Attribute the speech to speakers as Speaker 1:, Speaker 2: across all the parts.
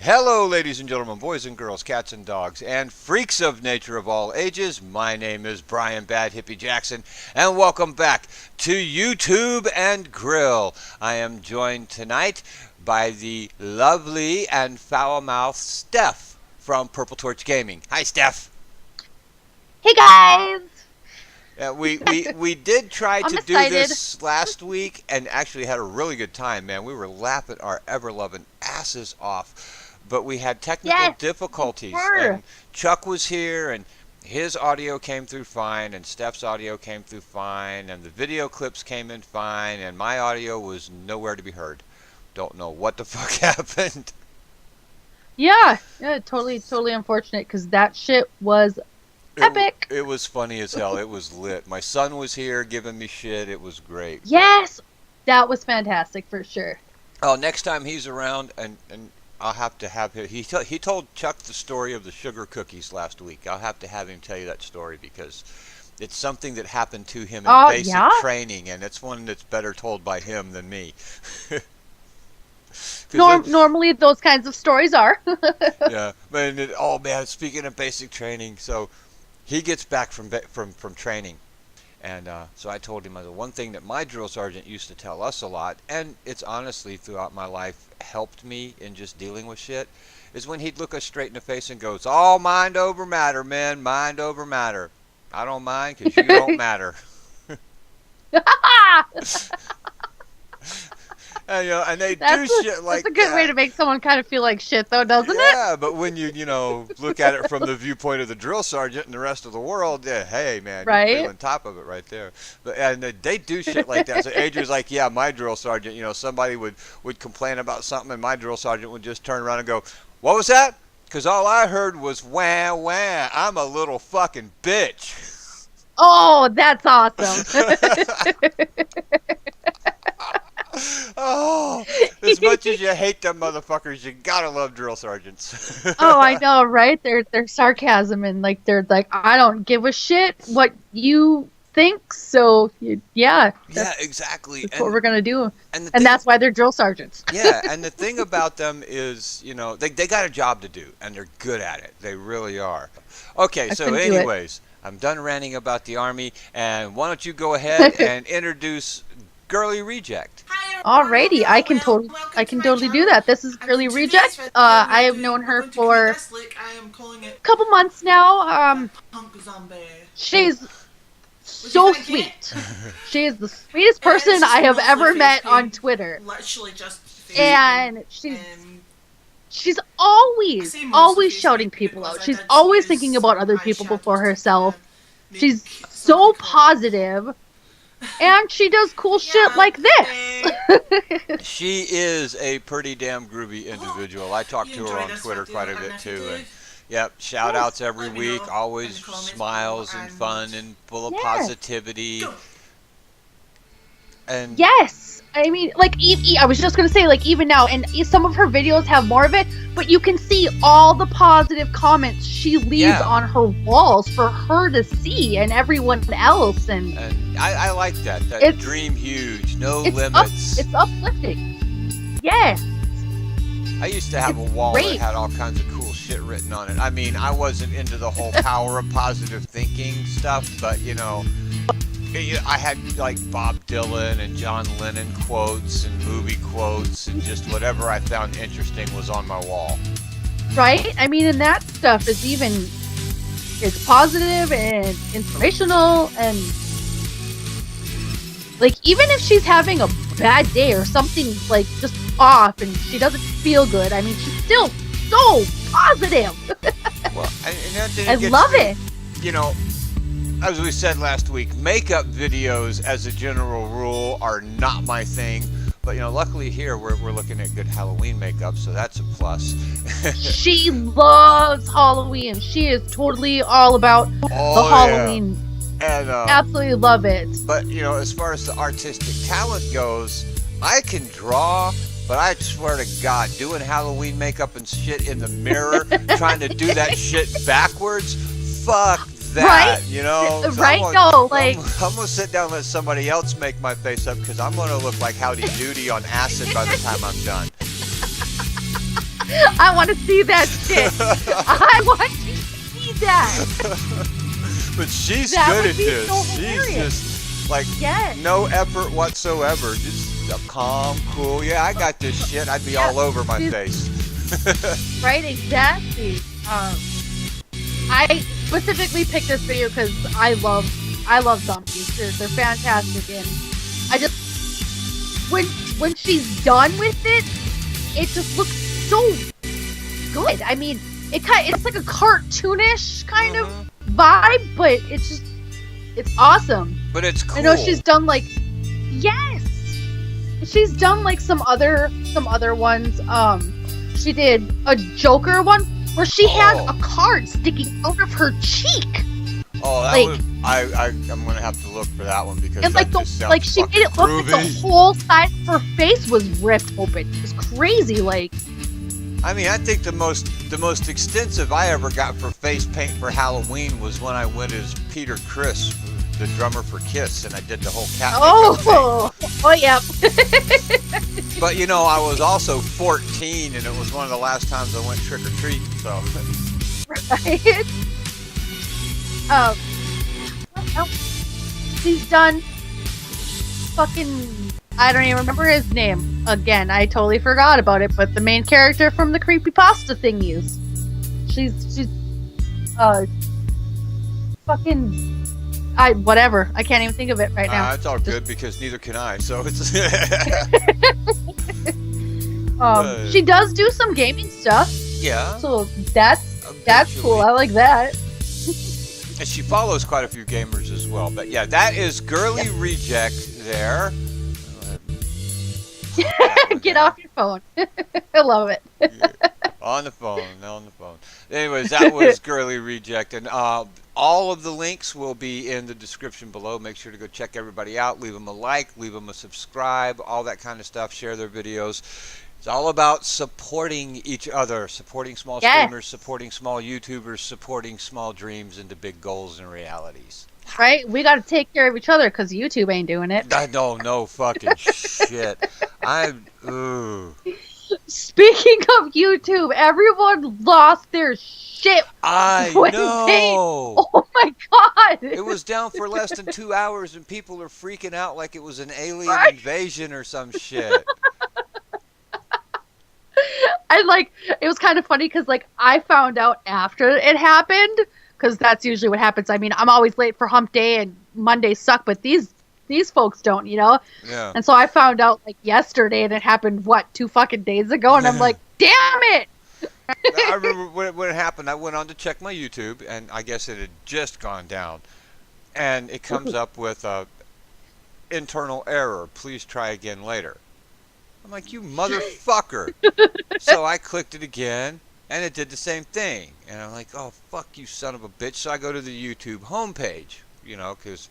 Speaker 1: Hello, ladies and gentlemen, boys and girls, cats and dogs, and freaks of nature of all ages. My name is Brian Bad Hippie Jackson, and welcome back to YouTube and Grill. I am joined tonight by the lovely and foul-mouthed Steph from Purple Torch Gaming. Hi, Steph.
Speaker 2: Hey, guys.
Speaker 1: We did try to do
Speaker 2: excited.
Speaker 1: this last week and actually had a really good time, man. We were laughing our ever-loving asses off. But we had technical difficulties, and Chuck was here, and his audio came through fine, and Steph's audio came through fine, and the video clips came in fine, and my audio was nowhere to be heard. Don't know what the fuck happened.
Speaker 2: Yeah, totally unfortunate, because that shit was epic.
Speaker 1: It was funny as hell. It was lit. My son was here giving me shit. It was great.
Speaker 2: Yes, that was fantastic for sure.
Speaker 1: Oh, next time he's around, and I'll have to have him. He told Chuck the story of the sugar cookies last week. I'll have to have him tell you that story because it's something that happened to him in basic training, and it's one that's better told by him than me.
Speaker 2: Normally, those kinds of stories are.
Speaker 1: Yeah, man. Speaking of basic training, so he gets back from training. And so I told him, the one thing that my drill sergeant used to tell us a lot, and it's honestly throughout my life helped me in just dealing with shit, is when he'd look us straight in the face and goes, "All mind over matter, men, mind over matter. I don't mind because you don't matter." And they do shit like that.
Speaker 2: That's a good way to make someone kind of feel like shit, though, doesn't it?
Speaker 1: Yeah, but when you look at it from the viewpoint of the drill sergeant and the rest of the world, hey, man, you're on top of it right there. And they do shit like that. So Adrian's like, yeah, my drill sergeant, somebody would complain about something, and my drill sergeant would just turn around and go, "What was that? Because all I heard was wah, wah. I'm a little fucking bitch."
Speaker 2: Oh, that's awesome.
Speaker 1: Oh, as much as you hate them motherfuckers, you gotta love drill sergeants.
Speaker 2: Oh, I know, right? Their sarcasm and they're like, I don't give a shit what you think. So yeah,
Speaker 1: exactly.
Speaker 2: That's what we're gonna do,
Speaker 1: and
Speaker 2: that's why they're drill sergeants.
Speaker 1: Yeah, and the thing about them is, they got a job to do, and they're good at it. They really are. Okay, so anyways, I'm done ranting about the Army, and why don't you go ahead and introduce Gurly Reject.
Speaker 2: Alrighty, I can totally do that. This is Gurly Reject. I have known her for a couple months now. She's so sweet. She is the sweetest person I have ever met on Twitter. And she's always shouting people out. She's always thinking about other people before herself. She's so positive. And she does cool shit like this.
Speaker 1: She is a pretty damn groovy individual. I talk to her on Twitter quite a bit too. And yep, shout outs every week. Always smiles and fun and full of positivity. And
Speaker 2: yes. I mean, I was just going to say, even now, and some of her videos have more of it, but you can see all the positive comments she leaves on her walls for her to see and everyone else. And
Speaker 1: I like that dream huge, no limits.
Speaker 2: It's uplifting. Yes.
Speaker 1: I used to have a wall that had all kinds of cool shit written on it. I mean, I wasn't into the whole power of positive thinking stuff, but, I had Bob Dylan and John Lennon quotes and movie quotes and just whatever I found interesting was on my wall.
Speaker 2: Right? I mean, and that stuff is it's positive and inspirational, and even if she's having a bad day or something just off and she doesn't feel good, I mean, she's still so positive.
Speaker 1: Well,
Speaker 2: I love it.
Speaker 1: As we said last week, makeup videos as a general rule are not my thing. But, luckily here we're looking at good Halloween makeup, so that's a plus.
Speaker 2: She loves Halloween. She is totally all about the Halloween.
Speaker 1: And,
Speaker 2: absolutely love it.
Speaker 1: But, as far as the artistic talent goes, I can draw, but I swear to God, doing Halloween makeup and shit in the mirror, trying to do that shit backwards, fuck that,
Speaker 2: Right?
Speaker 1: I'm gonna sit down and let somebody else make my face up because I'm gonna look like Howdy Doody on acid by the time I'm done.
Speaker 2: I want to see that shit. I want to see that.
Speaker 1: But she's
Speaker 2: That
Speaker 1: good
Speaker 2: would
Speaker 1: at
Speaker 2: be
Speaker 1: this.
Speaker 2: so
Speaker 1: She's
Speaker 2: hilarious.
Speaker 1: just like
Speaker 2: Yes.
Speaker 1: no effort whatsoever. Just calm, cool. Yeah, I got this shit. I'd be all over my face.
Speaker 2: Right, exactly. I specifically picked this video because I love zombies. They're fantastic, and I just when she's done with it, it just looks so good. I mean, it's like a cartoonish kind of vibe, but it's awesome.
Speaker 1: But it's cool.
Speaker 2: I know she's done like she's done like some other ones. She did a Joker one where she had a card sticking out of her cheek.
Speaker 1: Oh, that
Speaker 2: like,
Speaker 1: was, I'm gonna have to look for that one because
Speaker 2: and
Speaker 1: that just sounds
Speaker 2: like she made it look like the whole side of her face was ripped open. It was crazy. Like,
Speaker 1: I mean, I think the most extensive I ever got for face paint for Halloween was when I went as Peter Criss, the drummer for Kiss, and I did the whole cat makeup thing.
Speaker 2: Oh yeah.
Speaker 1: But you know, I was also 14, and it was one of the last times I went trick or treating. So.
Speaker 2: Right. What else? She's done fucking. I don't even remember his name. Again, I totally forgot about it. But the main character from the creepypasta thingies. She's fucking. Whatever. I can't even think of it right now.
Speaker 1: It's all good because neither can I. So it's.
Speaker 2: She does do some gaming stuff.
Speaker 1: Yeah.
Speaker 2: So that's cool. I like that.
Speaker 1: And she follows quite a few gamers as well. But yeah, that is Gurly Reject there.
Speaker 2: Get off your phone. I love it.
Speaker 1: Yeah. On the phone. Anyways, that was Gurly Reject. And all of the links will be in the description below. Make sure to go check everybody out. Leave them a like. Leave them a subscribe. All that kind of stuff. Share their videos. It's all about supporting each other. Supporting small streamers. Supporting small YouTubers. Supporting small dreams into big goals and realities.
Speaker 2: Right? We got to take care of each other because YouTube ain't doing it.
Speaker 1: No fucking shit.
Speaker 2: Speaking of YouTube, everyone lost their shit.
Speaker 1: I know.
Speaker 2: Oh my god.
Speaker 1: It was down for less than 2 hours and people are freaking out like it was an alien invasion or some shit.
Speaker 2: It was kind of funny because I found out after it happened, because that's usually what happens. I mean, I'm always late for hump day and Mondays suck, but these folks don't, you know?
Speaker 1: Yeah.
Speaker 2: And so I found out yesterday, and it happened 2 fucking days ago, and I'm like, damn it!
Speaker 1: I remember when it happened, I went on to check my YouTube, and I guess it had just gone down. And it comes up with internal error. Please try again later. I'm like, you motherfucker. So I clicked it again, and it did the same thing. And I'm like, oh, fuck you, son of a bitch. So I go to the YouTube homepage, because...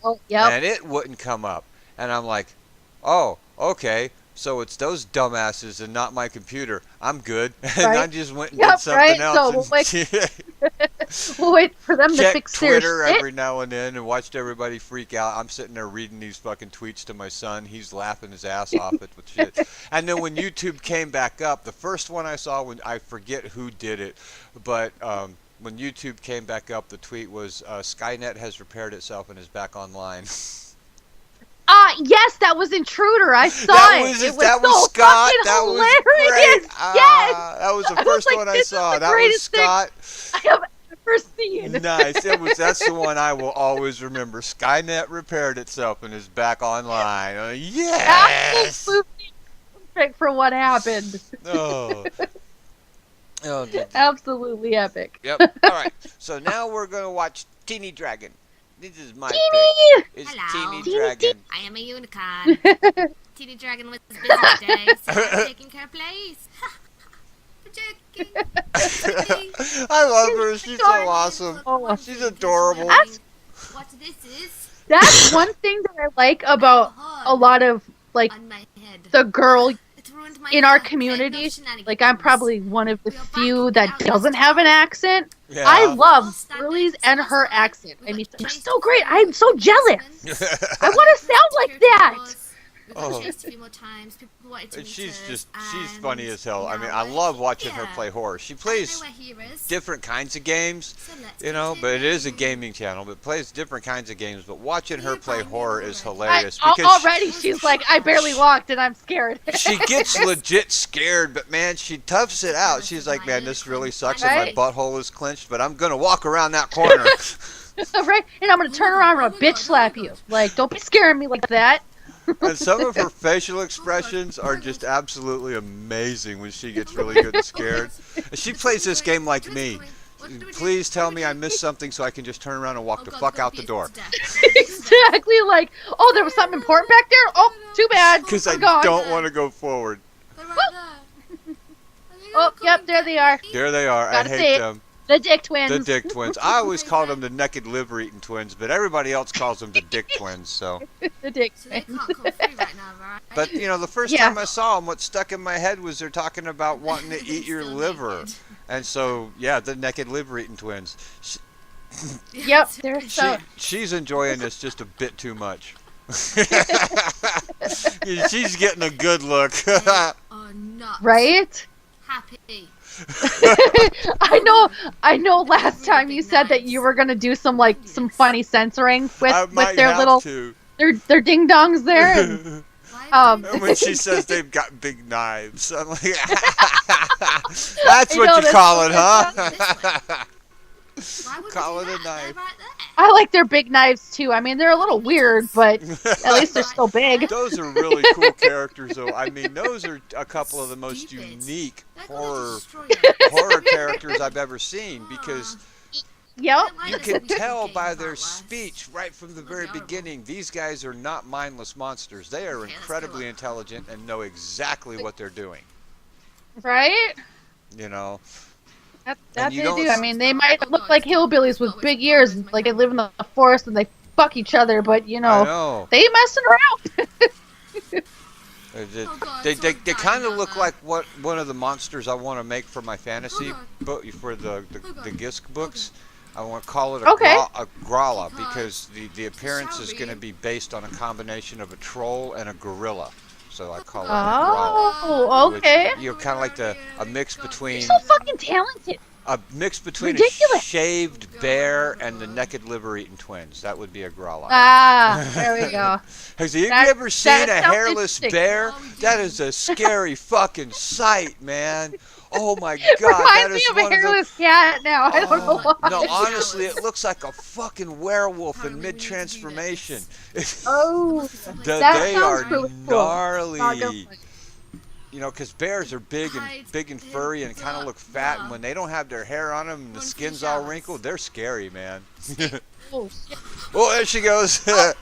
Speaker 2: Oh, yep.
Speaker 1: And it wouldn't come up. And I'm like, oh, okay. So it's those dumbasses and not my computer. I'm good. And I just went and did something else.
Speaker 2: So we'll wait for them to fix their
Speaker 1: Twitter
Speaker 2: shit.
Speaker 1: every now and then and watched everybody freak out. I'm sitting there reading these fucking tweets to my son. He's laughing his ass off at the shit. And then when YouTube came back up, the first one I saw, when I forget who did it, but when YouTube came back up, the tweet was, Skynet has repaired itself and is back online.
Speaker 2: Yes, that was Intruder. I saw it.
Speaker 1: That was
Speaker 2: so
Speaker 1: Scott. That
Speaker 2: hilarious.
Speaker 1: was great.
Speaker 2: Yes.
Speaker 1: That was the first one I saw. That was Scott.
Speaker 2: I have ever seen.
Speaker 1: Nice. That's the one I will always remember. Skynet repaired itself and is back online. Yes.
Speaker 2: Absolutely perfect for what happened.
Speaker 1: Oh.
Speaker 2: Absolutely epic.
Speaker 1: Yep. All right. So now we're going to watch Teeny Dragon. This is my
Speaker 2: Teeny!
Speaker 1: pick. It's
Speaker 3: Hello.
Speaker 1: Teeny Dragon.
Speaker 3: I am a unicorn. Teeny Dragon was busy today, so I'm taking her place. Joking.
Speaker 1: I love her. She's so awesome.
Speaker 2: Oh.
Speaker 1: She's adorable.
Speaker 3: What this is?
Speaker 2: That's one thing that I like about a lot of
Speaker 3: On my head.
Speaker 2: the girl
Speaker 3: It ruined my
Speaker 2: in our
Speaker 3: hair.
Speaker 2: community.
Speaker 3: No shenanigans.
Speaker 2: I'm probably one of the few that doesn't have an accent.
Speaker 1: Yeah.
Speaker 2: I love Gurly's and her accent. I mean, they're so great. I'm so jealous. I want to sound like that.
Speaker 3: We got chased a few more times. People wanted to
Speaker 1: And
Speaker 3: meet
Speaker 1: she's
Speaker 3: us,
Speaker 1: she's funny as hell. I
Speaker 3: now
Speaker 1: mean, I
Speaker 3: we're
Speaker 1: love watching her
Speaker 3: here.
Speaker 1: play horror. She
Speaker 3: I don't
Speaker 1: plays
Speaker 3: know where he is.
Speaker 1: different kinds of games,
Speaker 3: So let's
Speaker 1: you know, but it is a
Speaker 3: continue.
Speaker 1: gaming channel, but plays different kinds of games. But watching her
Speaker 3: You
Speaker 1: play
Speaker 3: find me
Speaker 1: horror is
Speaker 3: already.
Speaker 1: hilarious
Speaker 2: Already, she's like, I barely walked and I'm scared.
Speaker 1: she gets legit scared, but man, she toughs it out. She's like, man, this really sucks and my
Speaker 2: Right.
Speaker 1: butthole is clenched, but I'm gonna walk around that corner.
Speaker 2: Right? And I'm gonna turn around and I'm gonna bitch slap you. Like, don't be scaring me like that.
Speaker 1: And some of her facial expressions are just absolutely amazing when she gets really good and scared. And she plays this game like me. Please tell me I missed something so I can just turn around and walk the fuck out the door.
Speaker 2: Exactly. Like, oh, there was something important back there. Oh, too bad.
Speaker 1: Because I
Speaker 2: I'm gone.
Speaker 1: don't want to go forward.
Speaker 3: They're right there.
Speaker 2: Oh, yep, there they are.
Speaker 1: There they are. I
Speaker 2: Gotta say
Speaker 1: hate
Speaker 2: it.
Speaker 1: them.
Speaker 2: The Dick Twins.
Speaker 1: The Dick Twins. I always called them the naked liver-eating twins, but everybody else calls them the Dick Twins. So,
Speaker 2: The Dick
Speaker 3: So they
Speaker 2: Twins.
Speaker 3: can't come through right now, right?
Speaker 1: but you know, the first
Speaker 2: Yeah.
Speaker 1: time I saw them, what stuck in my head was they're talking about wanting to eat your
Speaker 3: Still
Speaker 1: liver,
Speaker 3: naked.
Speaker 1: and so yeah, the naked liver-eating twins.
Speaker 2: Yep, they're so.
Speaker 1: She's enjoying this just a bit too much. She's getting a good look.
Speaker 3: They are not
Speaker 2: Right?
Speaker 3: happy.
Speaker 2: I know last time you said that you were gonna do some funny censoring
Speaker 1: I
Speaker 2: with
Speaker 1: might
Speaker 2: their
Speaker 1: have
Speaker 2: little
Speaker 1: to.
Speaker 2: their ding dongs there. And,
Speaker 3: Why
Speaker 2: Um,
Speaker 3: would
Speaker 1: And
Speaker 3: you-
Speaker 1: when she says they've got big knives, I'm like, that's
Speaker 2: I
Speaker 1: what
Speaker 2: know,
Speaker 1: you
Speaker 2: that's
Speaker 1: call it,
Speaker 3: so
Speaker 1: huh?
Speaker 3: Why would
Speaker 1: Call
Speaker 3: you do
Speaker 1: it a
Speaker 3: that?
Speaker 1: knife.
Speaker 3: They're right there.
Speaker 2: I like their big knives too. I mean, they're a little weird, but at least they're still big.
Speaker 1: Those are really cool characters, though. I mean, those are a couple of the most
Speaker 3: Stupid.
Speaker 1: unique
Speaker 3: They're gonna
Speaker 1: horror
Speaker 3: destroy you.
Speaker 1: horror characters I've ever seen because
Speaker 2: Yep.
Speaker 1: you can tell by their speech right from the very beginning, these guys are not mindless monsters. They are
Speaker 3: Okay, let's go
Speaker 1: incredibly
Speaker 3: up.
Speaker 1: intelligent and know exactly what they're doing.
Speaker 2: Right?
Speaker 1: You know,
Speaker 2: That
Speaker 1: And
Speaker 2: they
Speaker 1: you
Speaker 2: do.
Speaker 1: don't
Speaker 2: I mean, they might look like hillbillies with big ears, and, like they live in the forest and they fuck each other, but you
Speaker 1: I
Speaker 2: know,
Speaker 1: know.
Speaker 2: they messing around.
Speaker 3: Oh God,
Speaker 1: They
Speaker 3: someone's
Speaker 1: kind
Speaker 3: dying
Speaker 1: of
Speaker 3: down
Speaker 1: look
Speaker 3: there.
Speaker 1: like what one of the monsters I want to make for my fantasy
Speaker 3: Oh,
Speaker 1: book for the
Speaker 3: God.
Speaker 1: Gisk books. I want to call it a,
Speaker 2: Okay.
Speaker 1: a Grala
Speaker 3: Because
Speaker 1: because the appearance is going to be based on a combination of a troll and a gorilla. So I call it a Grala.
Speaker 2: Oh, okay.
Speaker 1: Which, you know, kind of like a mix between
Speaker 2: So fucking talented.
Speaker 1: a mix between a
Speaker 2: Ridiculous.
Speaker 1: shaved bear and the naked liver-eating twins. That would be a Grala.
Speaker 2: Ah, there we go.
Speaker 1: Have you
Speaker 2: That-
Speaker 1: ever seen
Speaker 2: that
Speaker 1: a
Speaker 2: sounds
Speaker 1: hairless
Speaker 2: interesting.
Speaker 1: bear?
Speaker 3: Oh, we
Speaker 1: That
Speaker 3: did.
Speaker 1: is a scary fucking sight, man. Oh my god, that
Speaker 2: Reminds
Speaker 1: is
Speaker 2: me of
Speaker 1: one
Speaker 2: a
Speaker 1: of the.
Speaker 2: hairless cat now. I don't know
Speaker 1: Oh,
Speaker 2: why.
Speaker 1: no,
Speaker 3: I'm
Speaker 1: honestly,
Speaker 3: jealous.
Speaker 1: it looks like a fucking werewolf in
Speaker 3: Apparently we need to do
Speaker 1: mid-transformation.
Speaker 2: Oh,
Speaker 1: They
Speaker 2: that sounds
Speaker 1: are
Speaker 2: really cool.
Speaker 1: gnarly.
Speaker 2: Not gonna-
Speaker 1: You know, because bears are big and furry and kind of look fat, and when they don't have their hair on them and the
Speaker 3: Run for
Speaker 1: skin's
Speaker 3: the
Speaker 1: all
Speaker 3: showers.
Speaker 1: wrinkled, they're scary, man.
Speaker 2: Oh,
Speaker 1: Oh, there she goes.
Speaker 2: yep.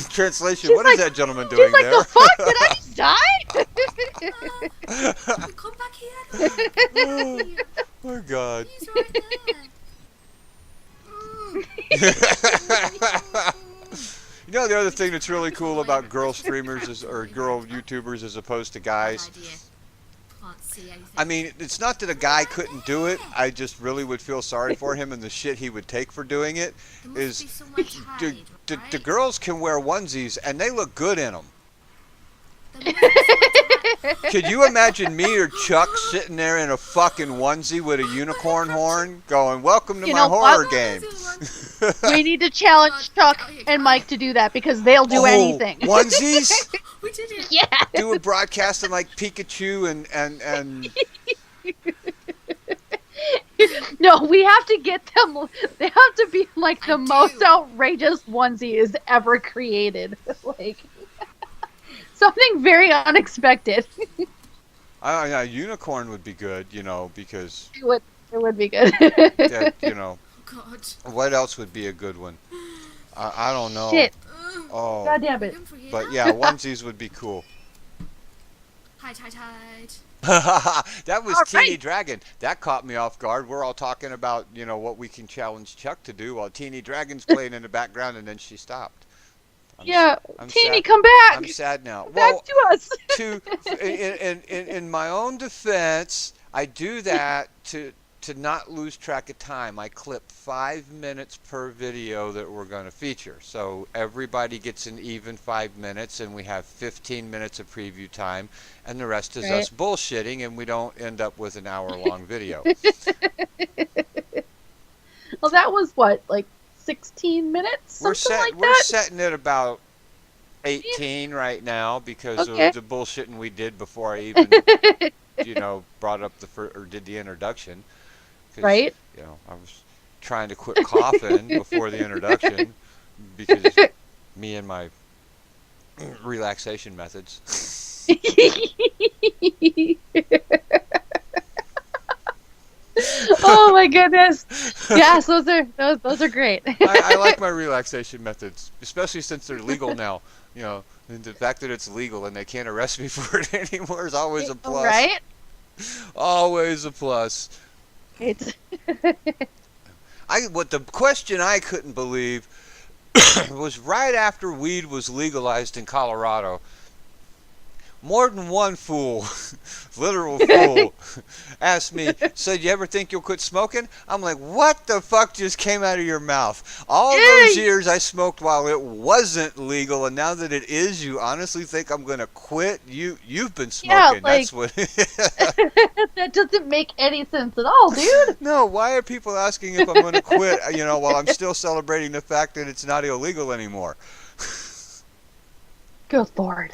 Speaker 1: Translation:
Speaker 2: She's
Speaker 1: What is
Speaker 2: like-
Speaker 1: that gentleman doing
Speaker 2: She's like,
Speaker 1: there?
Speaker 2: the fuck? Did I just die?
Speaker 3: Come back here.
Speaker 1: Oh my god.
Speaker 3: He's right there.
Speaker 1: You know, the other thing that's really cool about girl streamers or girl YouTubers as opposed to guys.
Speaker 3: Bad idea. Can't see anything.
Speaker 1: I mean, it's not that a guy couldn't do it. I just really would feel sorry for him and the shit he would take for doing it.
Speaker 3: There must
Speaker 1: Is
Speaker 3: be somewhere to hide,
Speaker 1: the
Speaker 3: right?
Speaker 1: girls can wear onesies and they look good in them.
Speaker 3: There must be somewhere to hide.
Speaker 1: Could you imagine me or Chuck sitting there in a fucking onesie with a unicorn horn going, "Welcome to
Speaker 2: You
Speaker 1: my
Speaker 2: know what?
Speaker 1: horror game"?
Speaker 2: We need to challenge Chuck and Mike to do that because they'll do anything.
Speaker 1: Onesies?
Speaker 3: We did it.
Speaker 2: Yeah.
Speaker 1: Do a broadcasting like Pikachu and
Speaker 2: No, we have to get them. They have to be like the
Speaker 3: I
Speaker 2: most
Speaker 3: do.
Speaker 2: outrageous onesies ever created. Like something very unexpected.
Speaker 1: a unicorn would be good, you know, because
Speaker 2: It would be good.
Speaker 1: that, you know,
Speaker 3: Oh God.
Speaker 1: what else would be a good one? I don't know.
Speaker 2: Shit.
Speaker 1: Oh,
Speaker 2: God damn it.
Speaker 3: Looking for you
Speaker 1: but
Speaker 3: now.
Speaker 1: yeah, onesies would be cool.
Speaker 3: Hide, hide, hide.
Speaker 1: That was
Speaker 2: All
Speaker 1: Teeny
Speaker 2: right.
Speaker 1: Dragon. That caught me off guard. We're all talking about, you know, what we can challenge Chuck to do while Teeny Dragon's playing in the background, and then she stopped.
Speaker 2: Yeah,
Speaker 1: I'm
Speaker 2: Teeny,
Speaker 1: sad.
Speaker 2: come back.
Speaker 1: I'm sad now.
Speaker 2: Come
Speaker 1: Well,
Speaker 2: back to us.
Speaker 1: in my own defense, I do that to not lose track of time, I clip 5 minutes per video that we're going to feature. So everybody gets an even 5 minutes, and we have 15 minutes of preview time, and the rest is us bullshitting, and we don't end up with an hour-long video.
Speaker 2: Well, that was what, like 16 minutes?
Speaker 1: We're setting it about 18 right now because of the bullshitting we did before I even, brought up or did the introduction.
Speaker 2: Right.
Speaker 1: I was trying to quit coughing before the introduction because me and my relaxation methods.
Speaker 2: Oh my goodness! Yes, those are great.
Speaker 1: I like my relaxation methods, especially since they're legal now. And the fact that it's legal and they can't arrest me for it anymore is always a plus.
Speaker 2: Right?
Speaker 1: Always a plus.
Speaker 2: It's
Speaker 1: the question I couldn't believe was right after weed was legalized in Colorado. More than one fool, literal fool, asked me, so do you ever think you'll quit smoking? I'm like, what the fuck just came out of your mouth? All those years I smoked while it wasn't legal, and now that it is, you honestly think I'm going to quit? You've been smoking.
Speaker 2: Yeah,
Speaker 1: that's what...
Speaker 2: That doesn't make any sense at all, dude.
Speaker 1: No, why are people asking if I'm going to quit, while I'm still celebrating the fact that it's not illegal anymore?
Speaker 2: Good Lord.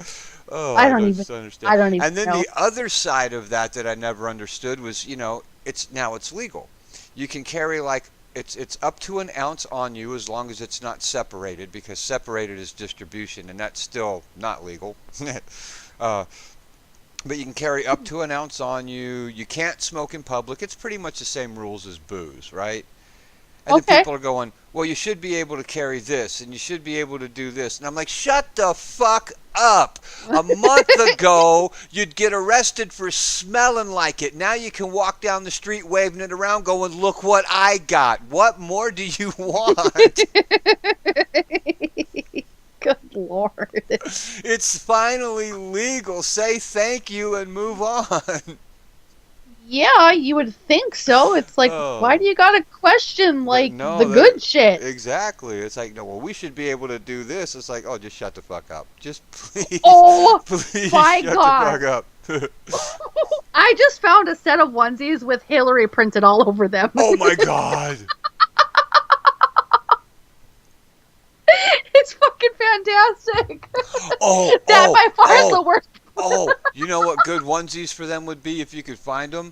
Speaker 1: Oh, I don't even understand. And then
Speaker 2: know.
Speaker 1: the other side of that I never understood was, it's legal. You can carry it's up to an ounce on you as long as it's not separated, because separated is distribution, and that's still not legal. But you can carry up to an ounce on you. You can't smoke in public. It's pretty much the same rules as booze, right? And then people are going, well, you should be able to carry this, and you should be able to do this. And I'm like, shut the fuck up. A month ago, you'd get arrested for smelling like it. Now you can walk down the street waving it around going, look what I got. What more do you want?
Speaker 2: Good Lord.
Speaker 1: It's finally legal. Say thank you and move on.
Speaker 2: Yeah, you would think so. It's like, why do you gotta question the good shit?
Speaker 1: Exactly. It's like, no, well, we should be able to do this. It's like, oh, just shut the fuck up. Just please.
Speaker 2: Oh,
Speaker 1: please
Speaker 2: my
Speaker 1: shut
Speaker 2: God.
Speaker 1: the fuck up.
Speaker 2: I just found a set of onesies with Hillary printed all over them.
Speaker 1: Oh my God.
Speaker 2: It's fucking fantastic.
Speaker 1: Oh,
Speaker 2: that by far is the worst.
Speaker 1: Oh, you know what good onesies for them would be if you could find them?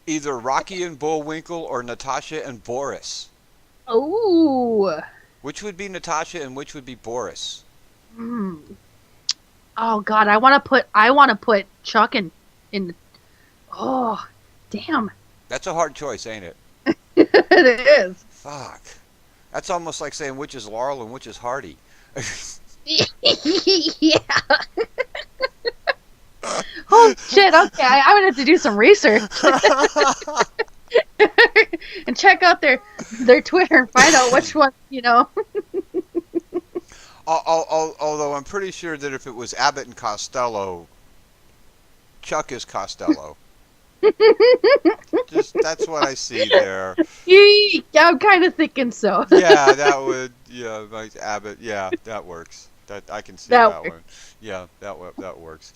Speaker 1: Either Rocky and Bullwinkle or Natasha and Boris.
Speaker 2: Ooh.
Speaker 1: Which would be Natasha and which would be Boris?
Speaker 2: Oh God, I want to put Chuck in. Oh, damn.
Speaker 1: That's a hard choice, ain't it?
Speaker 2: It is.
Speaker 1: Fuck. That's almost like saying which is Laurel and which is Hardy.
Speaker 2: Yeah. Oh shit, okay, I'm gonna have to do some research. And check out their Twitter and find out which one,
Speaker 1: Although I'm pretty sure that if it was Abbott and Costello, Chuck is Costello. That's what I see there.
Speaker 2: Yeah, I'm kind of thinking so.
Speaker 1: Yeah, that would. Yeah, like Abbott. Yeah, that works. That I can see that one. Yeah, that works.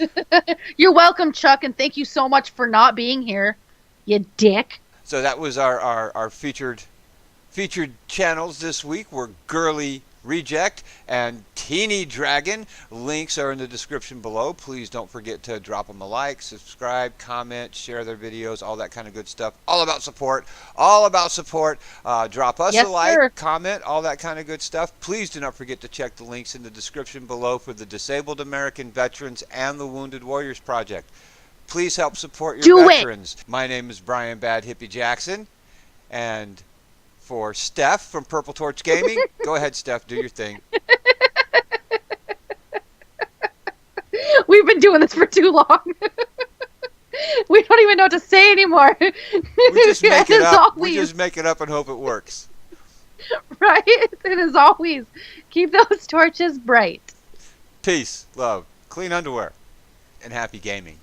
Speaker 2: You're welcome, Chuck, and thank you so much for not being here, you dick.
Speaker 1: So that was our featured channels this week were Gurly Reject and Teeny Dragon. Links are in the description below. Please don't forget to drop them a like, subscribe, comment, share their videos, all that kind of good stuff. All about support. All about support. Drop us a like, comment, all that kind of good stuff. Please do not forget to check the links in the description below for the Disabled American Veterans and the Wounded Warriors Project. Please help support your veterans. My name is Brian Bad Hippie Jackson, and for Steph from Purple Torch Gaming. Go ahead, Steph. Do your thing.
Speaker 2: We've been doing this for too long. We don't even know what to say anymore.
Speaker 1: We just make it up. We just make it up and hope it works.
Speaker 2: Right? And as always, keep those torches bright.
Speaker 1: Peace, love, clean underwear, and happy gaming.